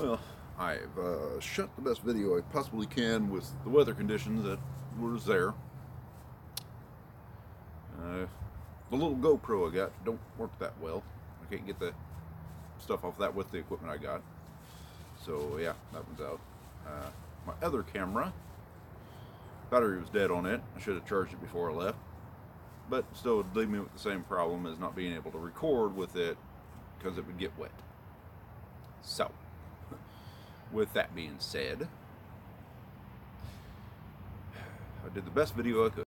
Well, I've shot the best video I possibly can with the weather conditions that was there. The little GoPro I got don't work that well. I can't get the stuff off that with the equipment I got. So yeah, that one's out. My other camera, battery was dead on it. I should have charged it before I left. But still would leave me with the same problem as not being able to record with it because it would get wet. So, with that being said, I did the best video I could.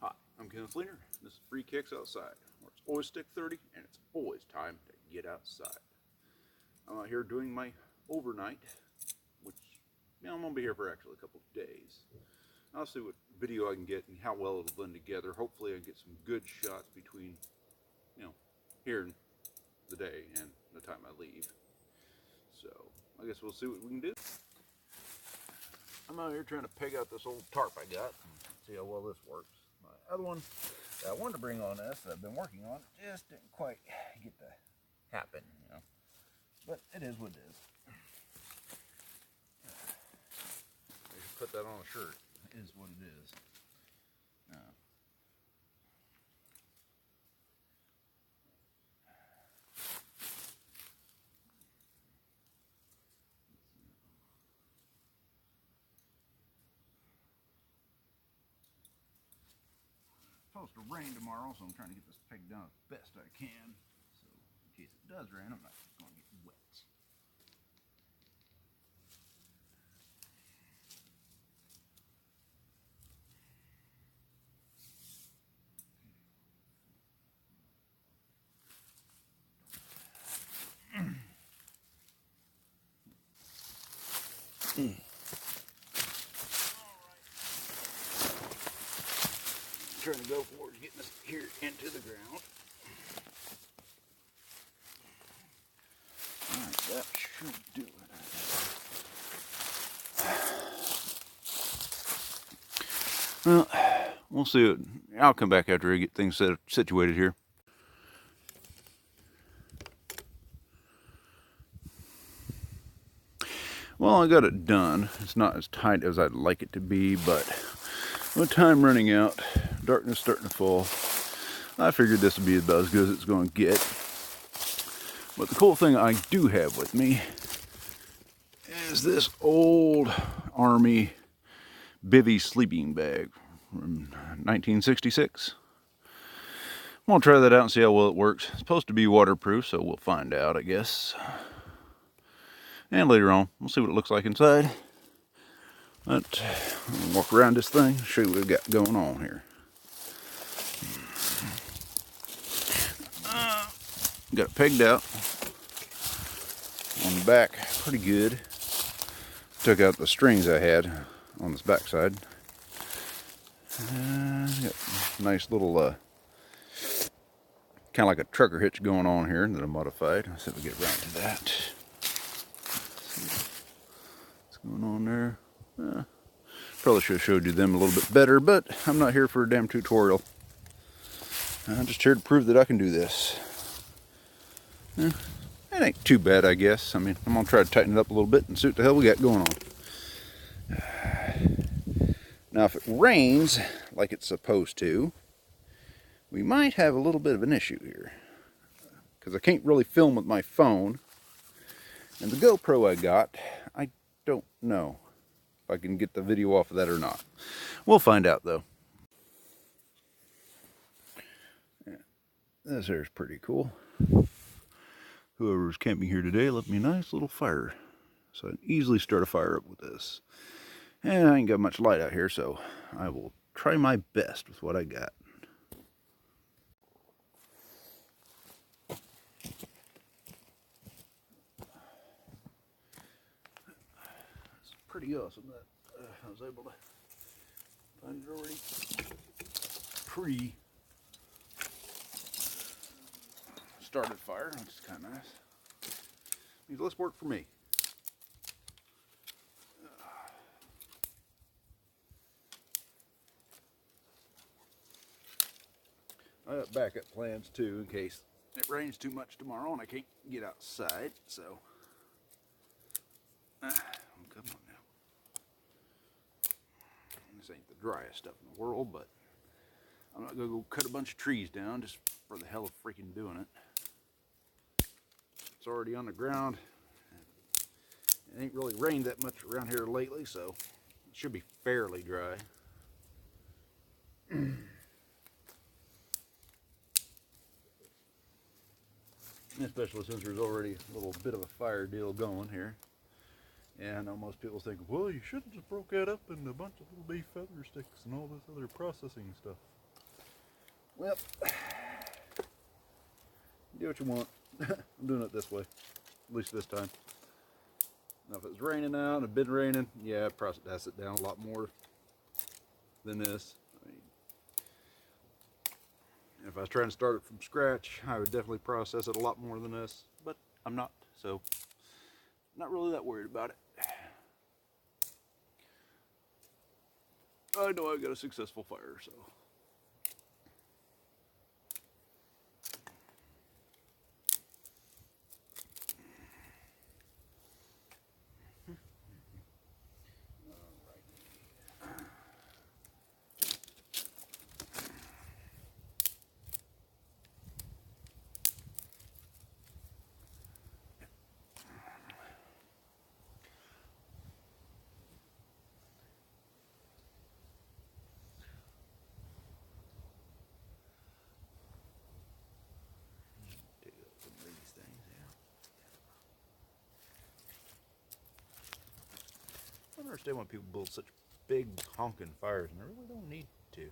Hi, I'm Kenneth Leaner. This is Free Kicks Outside, where it's always stick 30 and it's always time to get outside. I'm out here doing my overnight, which I'm going to be here for actually a couple of days. I'll see what video I can get and how well it'll blend together. Hopefully I get some good shots between, here in the day and the time I leave. So, I guess we'll see what we can do. I'm out here trying to peg out this old tarp I got and see how well this works. My other one that I wanted to bring on this, that I've been working on, just didn't quite get to happen, But it is what it is. I should put that on a shirt. It is what it is. It's supposed to rain tomorrow, so I'm trying to get this pegged down as best I can. So in case it does rain, I'm not going to get wet. Trying to go forward, getting this here into the ground. Alright, that should do it. Well, we'll see it. I'll come back after I get things situated here. Well, I got it done. It's not as tight as I'd like it to be, but with time running out, darkness starting to fall, I figured this would be about as good as it's going to get. But the cool thing I do have with me is this old Army bivy sleeping bag from 1966. I'm going to try that out and see how well it works. It's supposed to be waterproof, so we'll find out, I guess. And later on, we'll see what it looks like inside. But I'll walk around this thing, show you what we've got going on here. Got it pegged out on the back pretty good. Took out the strings I had on this back side. Got a nice little kind of like a trucker hitch going on here that I modified. Let's see if we get around to that. What's going on there? Probably should have showed you them a little bit better, but I'm not here for a damn tutorial. I'm just here to prove that I can do this. It ain't too bad, I guess. I mean, I'm going to try to tighten it up a little bit and see what the hell we got going on. Now, if it rains like it's supposed to, we might have a little bit of an issue here. Because I can't really film with my phone. And the GoPro I got, I don't know if I can get the video off of that or not. We'll find out, though. This here is pretty cool. Whoever's camping here today left me a nice little fire. So I can easily start a fire up with this. And I ain't got much light out here, so I will try my best with what I got. It's pretty awesome that I was able to find it already started fire, which is kind of nice. Means less work for me. I got backup plans too in case it rains too much tomorrow and I can't get outside. So, come on now. This ain't the driest stuff in the world, but I'm not gonna go cut a bunch of trees down just for the hell of freaking doing it. It's already on the ground. It ain't really rained that much around here lately, so it should be fairly dry. Especially since there's already a little bit of a fire deal going here. And I know most people think, well, you should have just broke that up into a bunch of little beef feather sticks and all this other processing stuff. Well, do what you want. I'm doing it this way, at least this time. Now, if it's raining out and it's been raining, yeah, I'd process it down a lot more than this. I mean, if I was trying to start it from scratch, I would definitely process it a lot more than this, but I'm not, so not really that worried about it. I know I got a successful fire, so. I don't understand why people build such big honking fires, and they really don't need to.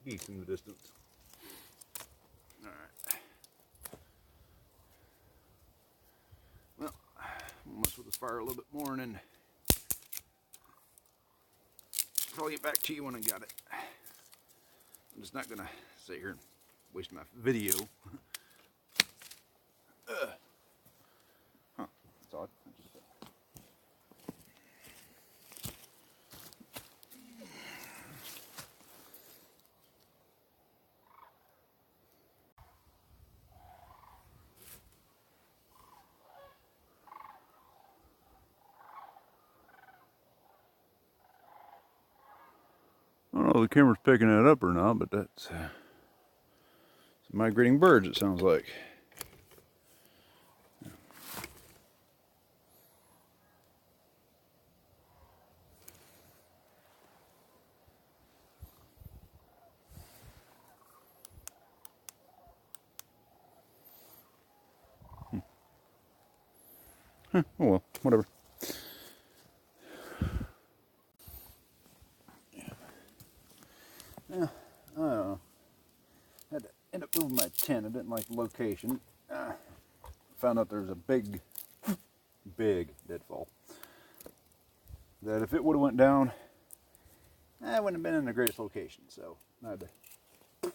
Geese in the distance. All right. Well, I'll mess with this fire a little bit more and then I'll get back to you when I got it. I'm just not gonna sit here and waste my video. Huh, that's odd. I don't know if the camera's picking that up or not, but that's some migrating birds, it sounds like. Huh, oh well, whatever. Yeah, I don't know. Had to end up moving my tent. I didn't like the location. Found out there was a big deadfall. That if it would have went down, I wouldn't have been in the greatest location. So I had to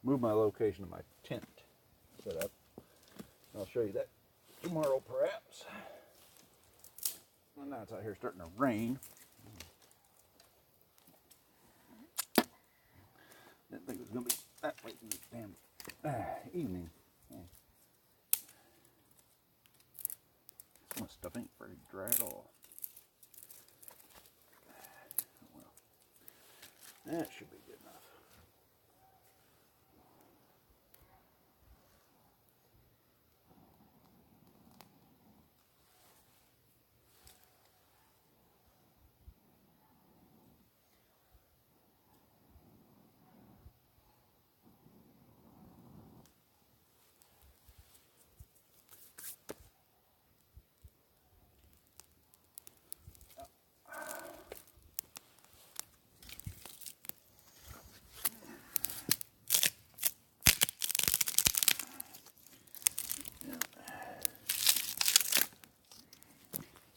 move my location of my tent set up. I'll show you that tomorrow, perhaps. Well, now it's out here starting to rain. Didn't think it was going to be that late in the damn evening. My stuff ain't very dry at all. Well, that should be good enough.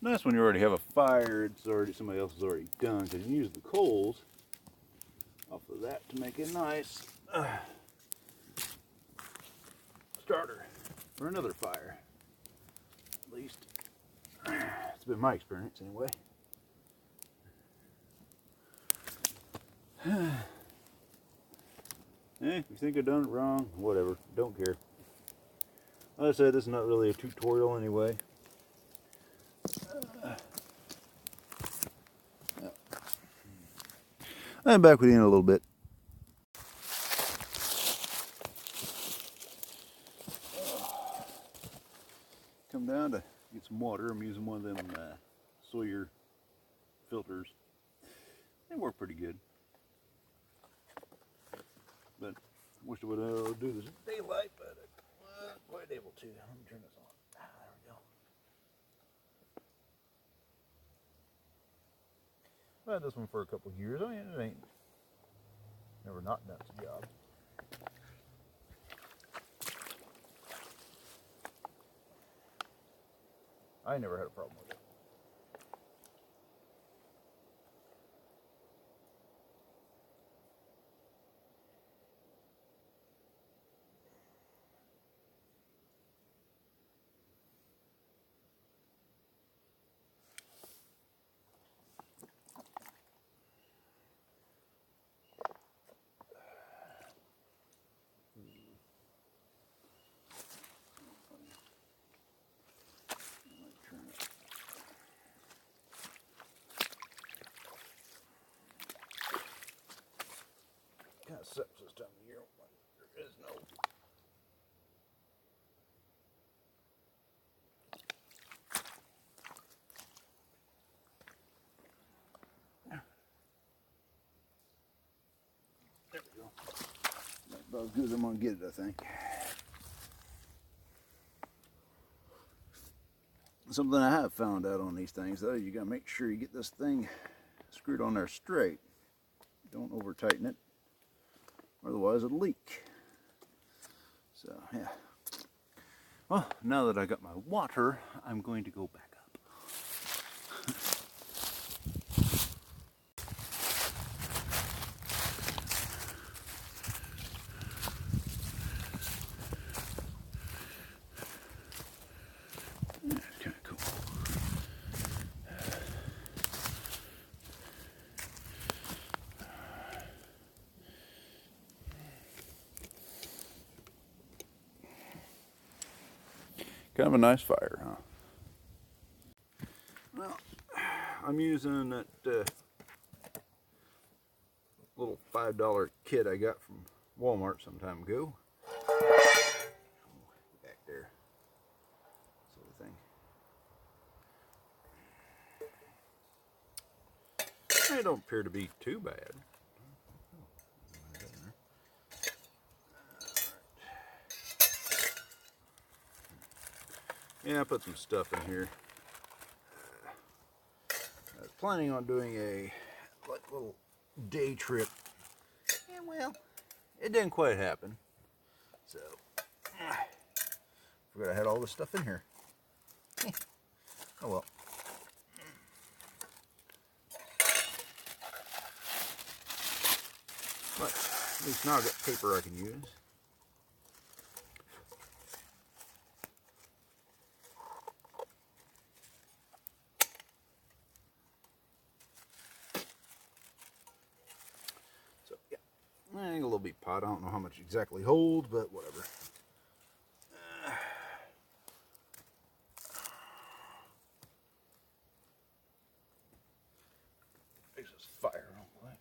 Nice when you already have a fire, it's already somebody else has already done, because you use the coals off of that to make a nice starter for another fire. At least it's been my experience anyway. If you think I've done it wrong, whatever, don't care. Like I said, this is not really a tutorial anyway. I'm back with you in a little bit. Come down to get some water. I'm using one of them Sawyer filters. They work pretty good. But I wish I would do this in daylight, but I wasn't quite able to. Let me turn this on. There we go. I had this one for a couple of years. I mean, it ain't never not done its job. I never had a problem with it. Kind of sucks this time of year when there is no. There we go. That's about as good as I'm gonna get it, I think. Something I have found out on these things, though, you gotta make sure you get this thing screwed on there straight. Don't over tighten it, otherwise it'll leak. So yeah. Well, now that I got my water, I'm going to go back up. That's kind of cool. Kind of a nice fire, huh? Well, I'm using that little $5 kit I got from Walmart some time ago. Back there, sort of thing. They don't appear to be too bad. Yeah, I put some stuff in here. I was planning on doing a little day trip. Yeah, well, it didn't quite happen. So, forgot I had all this stuff in here. Oh well. But at least now I've got paper I can use. So yeah, a little bit pot. I don't know how much exactly holds, but whatever. Fix this fire real quick.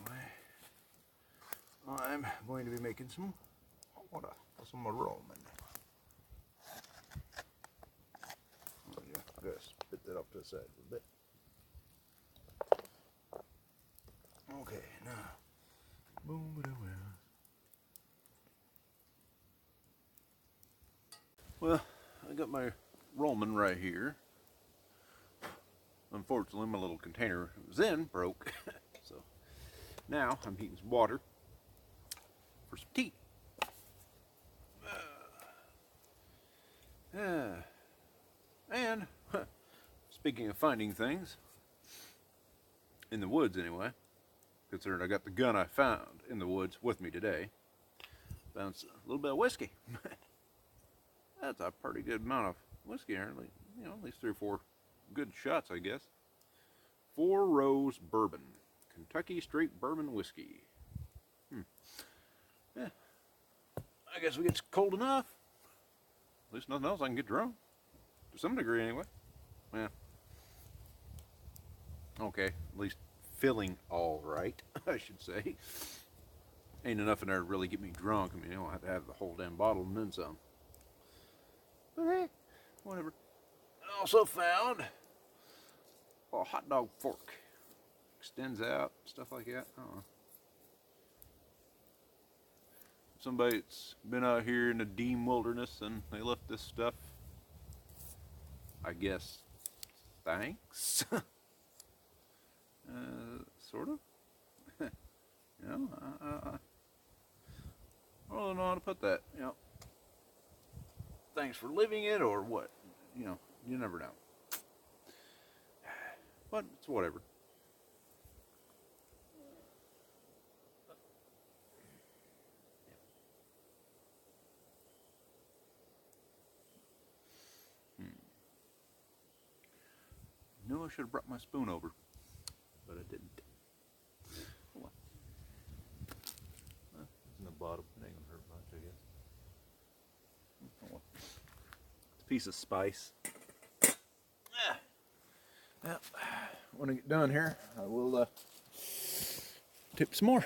Anyway, I'm going to be making some rollman. Oh, yeah, gotta spit that off to the side a little bit. Okay, now, boom, ba. Well, I got my rollman right here. Unfortunately, my little container it was in broke. So now I'm heating some water for some tea. Speaking of finding things, in the woods anyway, considering I got the gun I found in the woods with me today, found a little bit of whiskey. That's a pretty good amount of whiskey here, like, you know, at least 3 or 4 good shots, I guess. 4 Rose Bourbon, Kentucky Straight Bourbon Whiskey. Yeah, I guess we get cold enough. At least nothing else, I can get drunk. To some degree, anyway. Yeah. Okay, at least feeling all right, I should say. Ain't enough in there to really get me drunk. I mean, you don't have to have the whole damn bottle and then some. But hey, whatever. I also found a hot dog fork. Extends out, stuff like that. I don't know. Somebody that's been out here in the Dean Wilderness and they left this stuff. I guess thanks. Sort of. You know, I don't know how to put that. You know, thanks for living it or what. You know, you never know. But it's whatever. Knew I should have brought my spoon over, but I didn't. Oh well. It's in the bottom. It ain't gonna hurt much, I guess. Oh well. It's a piece of spice. Yeah. When I get done here, I will tip some more.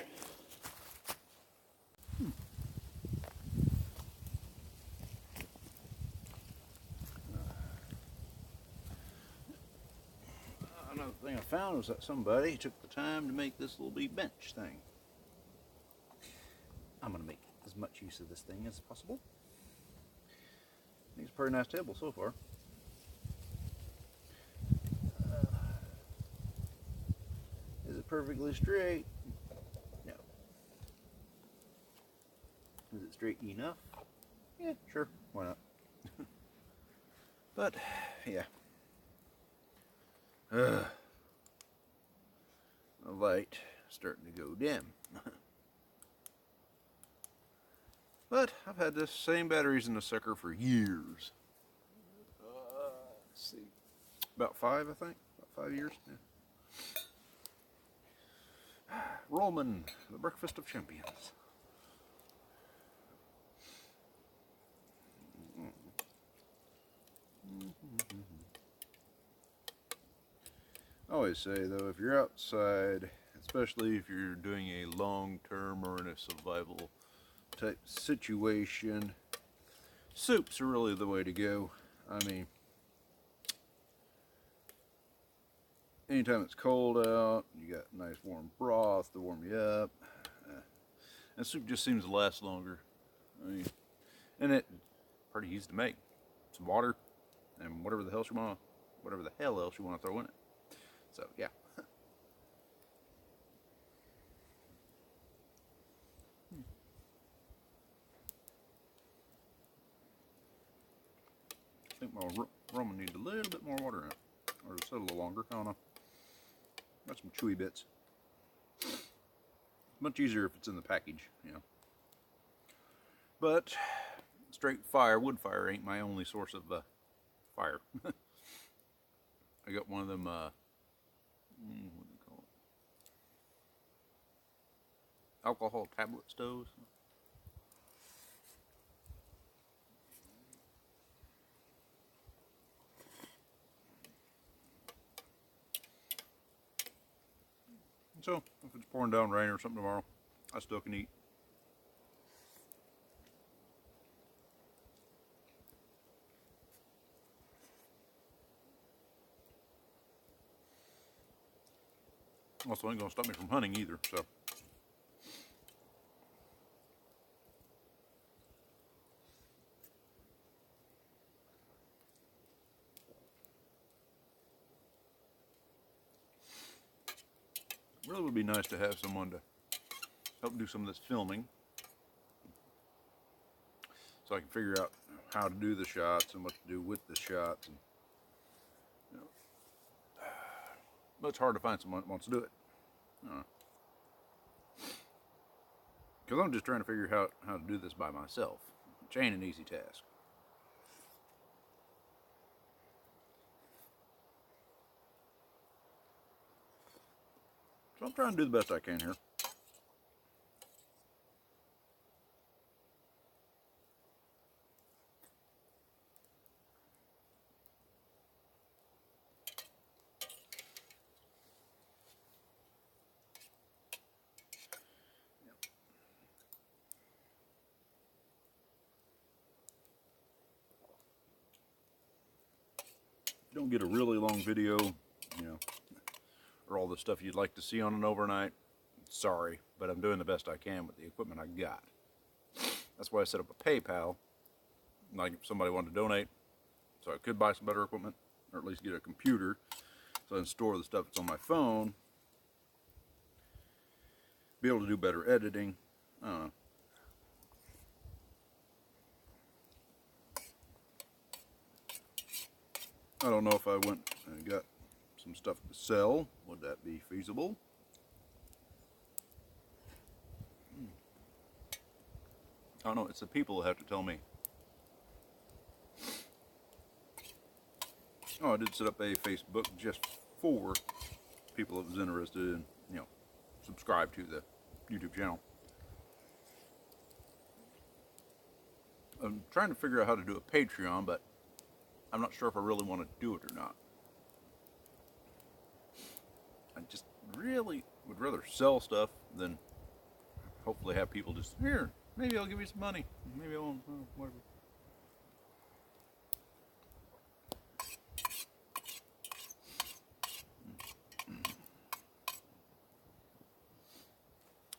Another thing I found was that somebody took the time to make this little bitty bench thing. I'm going to make as much use of this thing as possible. I think it's a pretty nice table so far. Is it perfectly straight? No. Is it straight enough? Yeah, sure. Why not? But, yeah. The light starting to go dim. But I've had this same batteries in the sucker for years. Let's see. About 5, I think. About 5 years. Yeah. Rollman, the Breakfast of Champions. I always say though, if you're outside, especially if you're doing a long-term or in a survival type situation, soups are really the way to go. I mean, anytime it's cold out, you got nice warm broth to warm you up, and soup just seems to last longer. I mean, and it's pretty easy to make. Some water and whatever the hell else you want to throw in it. So yeah. I think my Roman needs a little bit more water in it, or it'll sit a little longer. I don't know. Got some chewy bits. Much easier if it's in the package, you know. But straight wood fire ain't my only source of fire. I got one of them, what do you call it? Alcohol tablet stoves. So, if it's pouring down rain or something tomorrow, I still can eat. Also, ain't gonna stop me from hunting either, so. Really would be nice to have someone to help do some of this filming, so I can figure out how to do the shots and what to do with the shots, and you know, But it's hard to find someone that wants to do it. Because I'm just trying to figure out how to do this by myself, which ain't an easy task. So I'm trying to do the best I can here. Don't get a really long video, or all the stuff you'd like to see on an overnight. Sorry, but I'm doing the best I can with the equipment I got. That's why I set up a PayPal. Like if somebody wanted to donate, so I could buy some better equipment, or at least get a computer, so I can store the stuff that's on my phone, be able to do better editing. I don't know if I went and got some stuff to sell. Would that be feasible? I don't know. It's the people that have to tell me. Oh, I did set up a Facebook just for people that was interested in, subscribe to the YouTube channel. I'm trying to figure out how to do a Patreon, but I'm not sure if I really want to do it or not. I just really would rather sell stuff than hopefully have people just, here, maybe I'll give you some money. Maybe I won't, whatever.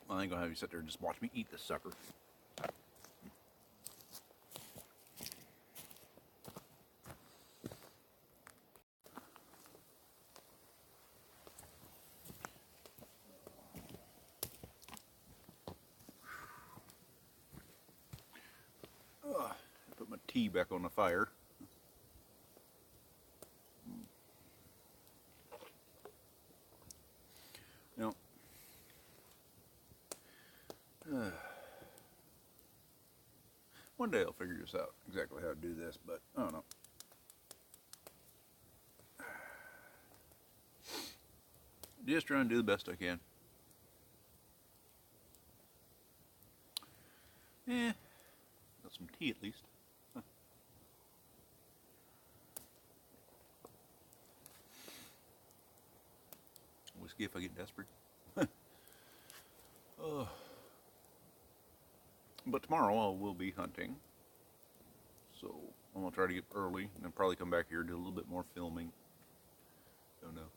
I ain't gonna have you sit there and just watch me eat this sucker. Put my tea back on the fire. One day I'll figure this out, exactly how to do this, but I don't know. Just trying to do the best I can. Got some tea at least. Whiskey if I get desperate. But tomorrow I will be hunting, so I'm gonna try to get early and then probably come back here and do a little bit more filming. Don't know.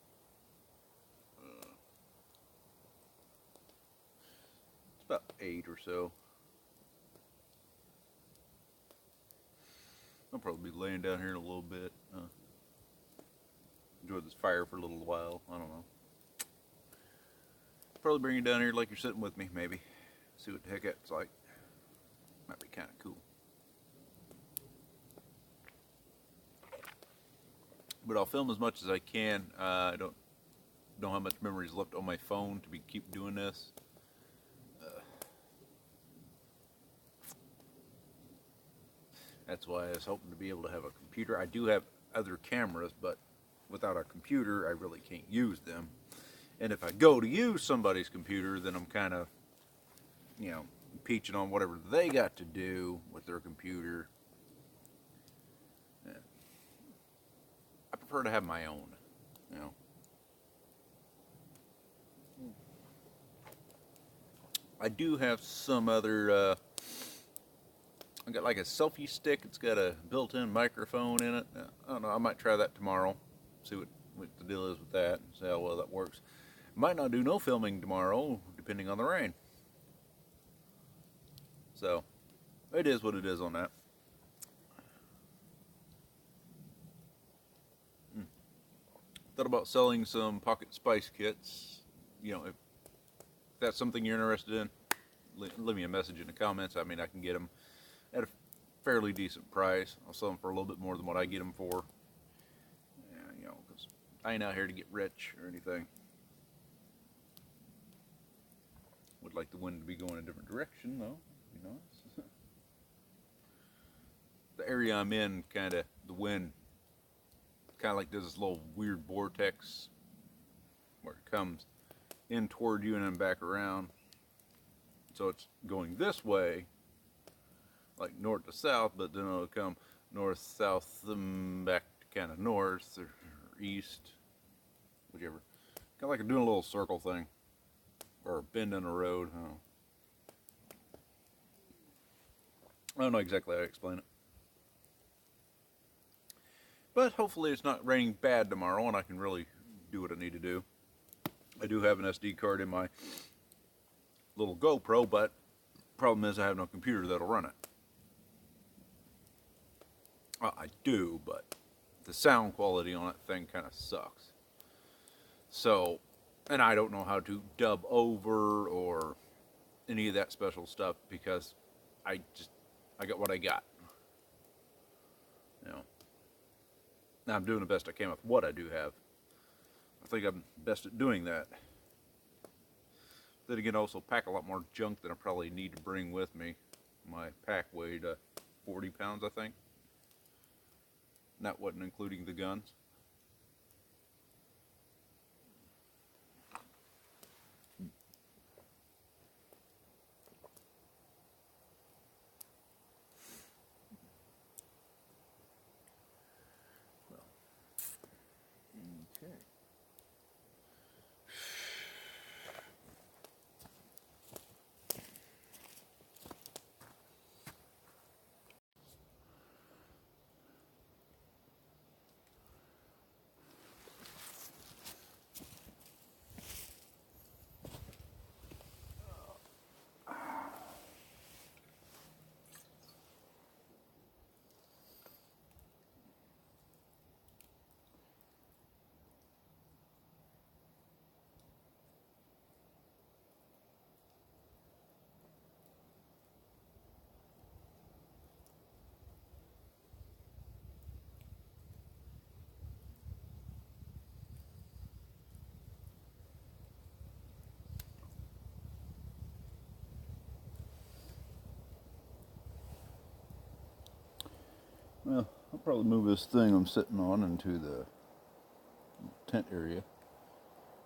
It's about 8 or so. I'll probably be laying down here in a little bit. Enjoy this fire for a little while. I don't know. Probably bring you down here like you're sitting with me, maybe. See what the heck that's like. Might be kind of cool. But I'll film as much as I can. I don't have much memories left on my phone to keep doing this. That's why I was hoping to be able to have a computer. I do have other cameras, but without a computer, I really can't use them. And if I go to use somebody's computer, then I'm kind of, peaching on whatever they got to do with their computer. Yeah. I prefer to have my own, I do have some other, I got like a selfie stick. It's got a built-in microphone in it. I don't know, I might try that tomorrow. See what the deal is with that, and see how well that works. Might not do no filming tomorrow, depending on the rain. So, it is what it is on that. Thought about selling some pocket spice kits. If that's something you're interested in, leave me a message in the comments. I mean, I can get them at a fairly decent price. I'll sell them for a little bit more than what I get them for. Because I ain't out here to get rich or anything. Would like the wind to be going a different direction, though. Be nice. The area I'm in, kind of, the wind kind of like does this little weird vortex where it comes in toward you and then back around. So it's going this way, like north to south, but then it'll come north, south, back to kind of north or east, whichever. Kind of like doing a little circle thing, or a bend in the road. I don't know exactly how to explain it. But hopefully it's not raining bad tomorrow and I can really do what I need to do. I do have an SD card in my little GoPro, but problem is I have no computer that'll run it. Well, I do, but the sound quality on that thing kind of sucks. So, and I don't know how to dub over or any of that special stuff because I got what I got. You know. Now I'm doing the best I can with what I do have. I think I'm best at doing that. Then again, I also pack a lot more junk than I probably need to bring with me. My pack weighed 40 pounds, I think. And that wasn't including the guns. Okay. Well, I'll probably move this thing I'm sitting on into the tent area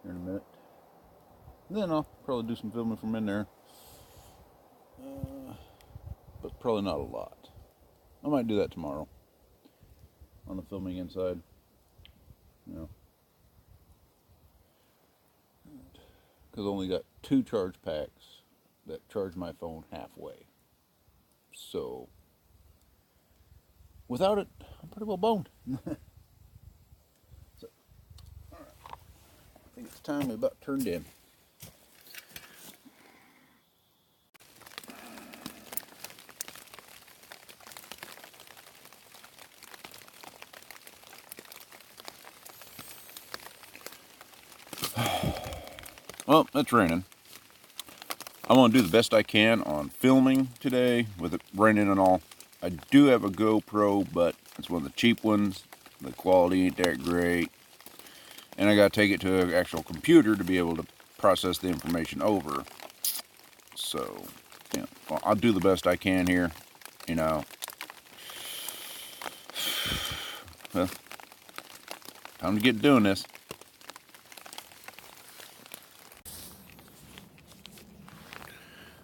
here in a minute. Then I'll probably do some filming from in there. But probably not a lot. I might do that tomorrow on the filming inside. You know. Because I only got 2 charge packs that charge my phone halfway. So, without it, I'm pretty well boned. So, alright. I think it's time we about turned in. Well, it's raining. I want to do the best I can on filming today with it raining and all. I do have a GoPro, but it's one of the cheap ones. The quality ain't that great. And I got to take it to an actual computer to be able to process the information over. So, yeah, well, I'll do the best I can here, you know. Well, time to get doing this.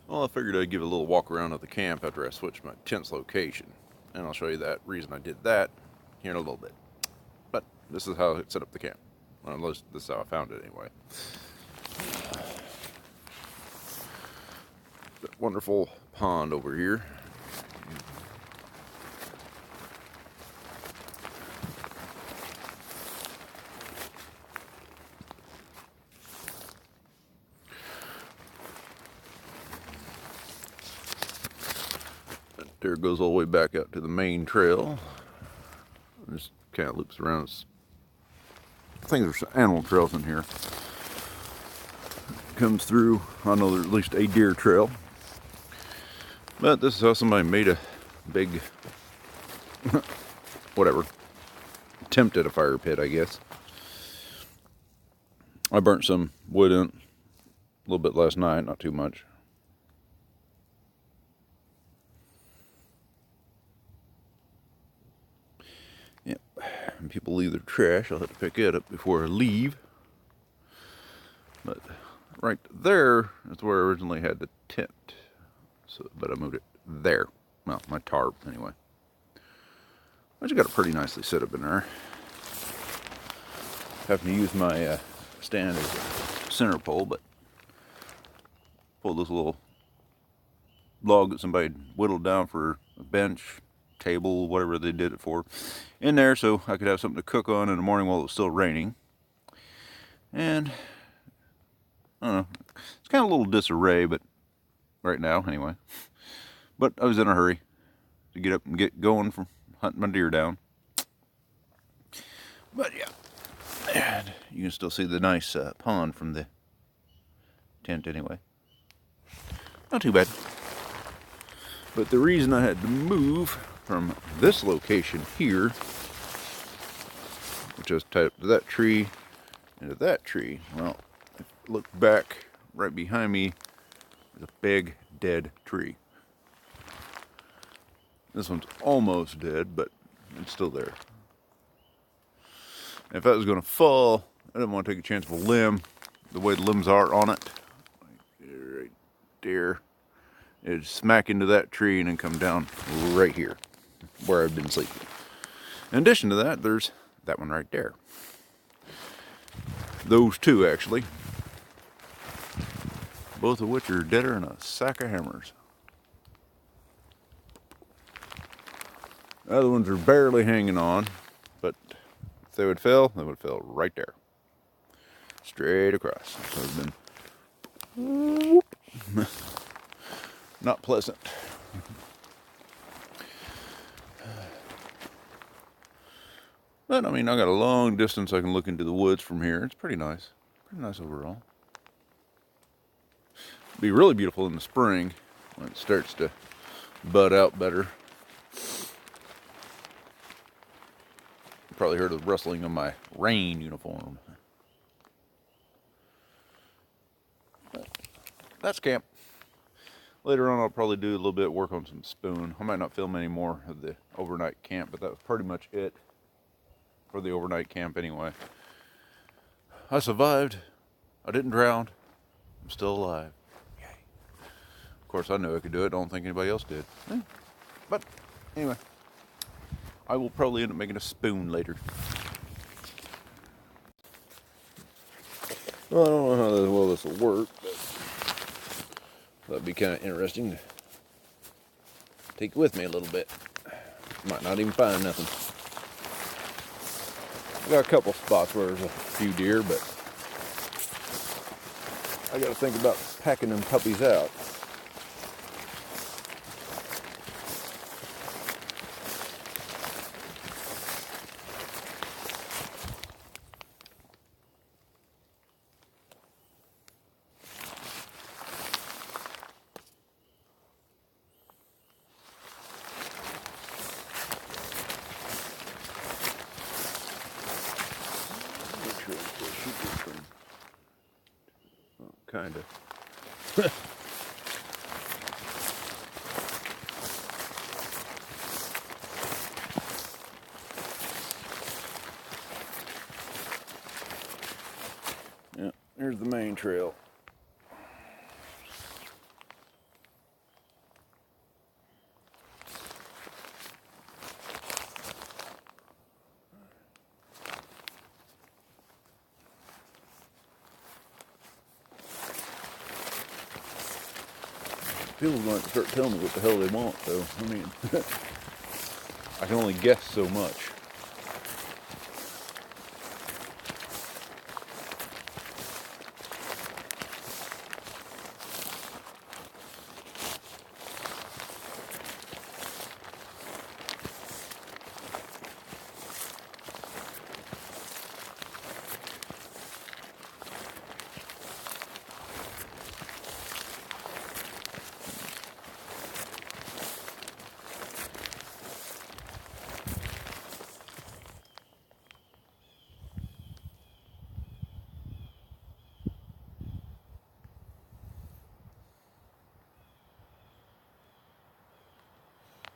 Well, I figured I'd give a little walk around of the camp after I switched my tent's location. And I'll show you that reason I did that here in a little bit. But this is how I set up the camp. Well, at least this is how I found it anyway. That wonderful pond over here. There it goes all the way back out to the main trail. Just kind of loops around. I think there's animal trails in here. Comes through. I know there's at least a deer trail. But this is how somebody made a big, whatever, attempt at a fire pit, I guess. I burnt some wood in a little bit last night, not too much. Yep. When people leave their trash, I'll have to pick it up before I leave. But right there is where I originally had the tent. So, but I moved it there. Well, my tarp anyway. I just got it pretty nicely set up in there. Having to use my stand as a center pole, but pull this little log that somebody whittled down for a bench, table, whatever they did it for, in there so I could have something to cook on in the morning while it was still raining. And I don't know, it's kind of a little disarray, but right now anyway. But I was in a hurry to get up and get going from hunting my deer down. But yeah, and you can still see the nice pond from the tent anyway. Not too bad. But the reason I had to move from this location here, which was tied up to that tree, into that tree, well, if you look back right behind me, there's a big dead tree. This one's almost dead, but it's still there. And if that was going to fall, I didn't want to take a chance of a limb. The way the limbs are on it, like right there, it'd smack into that tree and then come down right here, where I've been sleeping. In addition to that, there's that one right there. Those two, actually. Both of which are deader than a sack of hammers. The other ones are barely hanging on, but if they would fell right there. Straight across. So it's been not pleasant. But I mean, I got a long distance I can look into the woods from here. It's pretty nice. Pretty nice overall. It'll be really beautiful in the spring when it starts to bud out better. You probably heard the rustling of my rain uniform. But that's camp. Later on I'll probably do a little bit of work on some spoon. I might not film any more of the overnight camp, but that was pretty much it for the overnight camp anyway. I survived. I didn't drown. I'm still alive. Yay. Of course I knew I could do it. Don't think anybody else did. But anyway, I will probably end up making a spoon later. Well, I don't know how well this will work, but that'd be kind of interesting to take with me a little bit. Might not even find nothing. I got a couple spots where there's a few deer, but I got to think about packing them puppies out. Kind of. Yeah, here's the main trail. People are going to start telling me what the hell they want, though. I mean, I can only guess so much.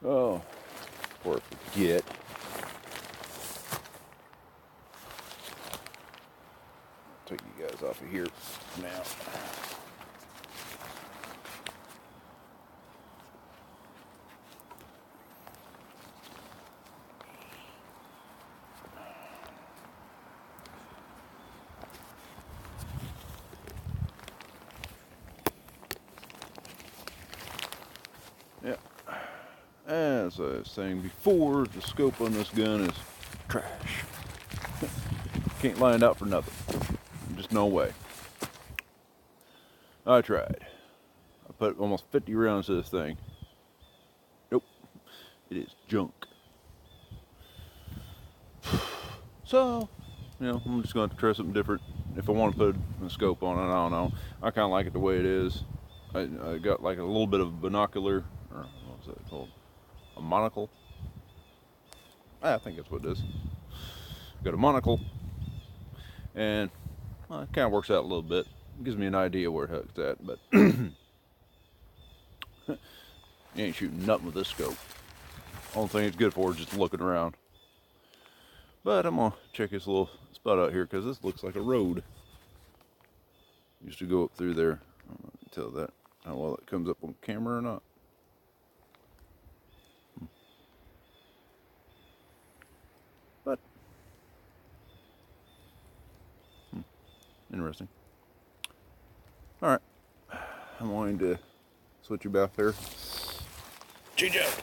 Oh, before I forget. Take you guys off of here now. Yeah. As I was saying before, the scope on this gun is trash. Can't line it out for nothing. Just no way. I tried. I put almost 50 rounds to this thing. Nope. It is junk. So, you know, I'm just going to try something different. If I want to put a scope on it, I don't know. I kind of like it the way it is. I got like a little bit of binocular, or what was that called? A monocle. I think that's what it is. Got a monocle, and well, it kind of works out a little bit. It gives me an idea where it hooks at, but you ain't shooting nothing with this scope. Only thing it's good for is just looking around. But I'm gonna check this little spot out here because this looks like a road. Used to go up through there. I don't know if you can tell that how well it comes up on camera or not. But interesting. All right, I'm going to switch you back there. Change out.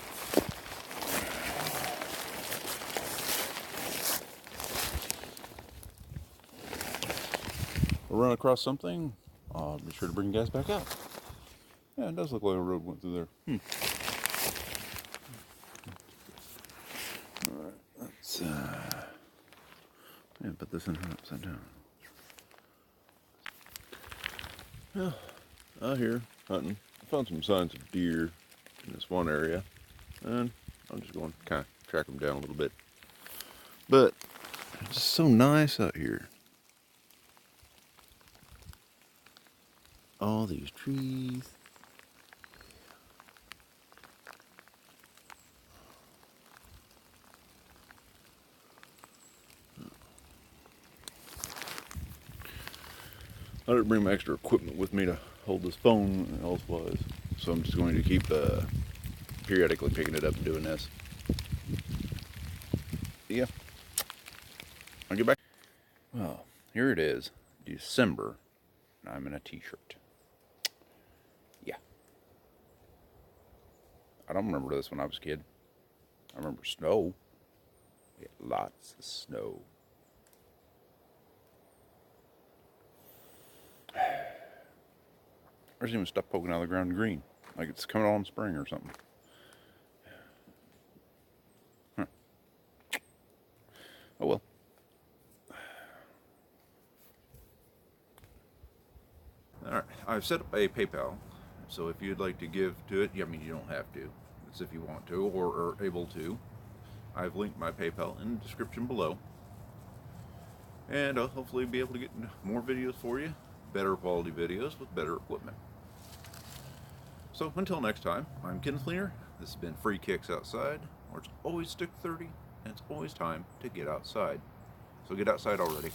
We'll run across something. I'll be sure to bring you guys back out. Yeah, it does look like a road went through there. All right, let's put this in upside down. Yeah, out here hunting. I found some signs of deer in this one area, and I'm just going to kind of track them down a little bit. But it's just so nice out here. All these trees. I didn't bring my extra equipment with me to hold this phone elsewise, so I'm just going to keep periodically picking it up and doing this. Yeah, I'll get back. Well, here it is, December, and I'm in a t-shirt. Yeah. I don't remember this when I was a kid. I remember snow. We had lots of snow. There's even stuff poking out of the ground green, like it's coming on spring or something. Huh. Oh well. Alright, I've set up a PayPal, so if you'd like to give to it, I mean, you don't have to. It's if you want to or are able to. I've linked my PayPal in the description below. And I'll hopefully be able to get more videos for you, better quality videos with better equipment. So until next time, I'm Kenneth Leaner. This has been Free Kicks Outside, where it's always stick 30 and it's always time to get outside. So get outside already.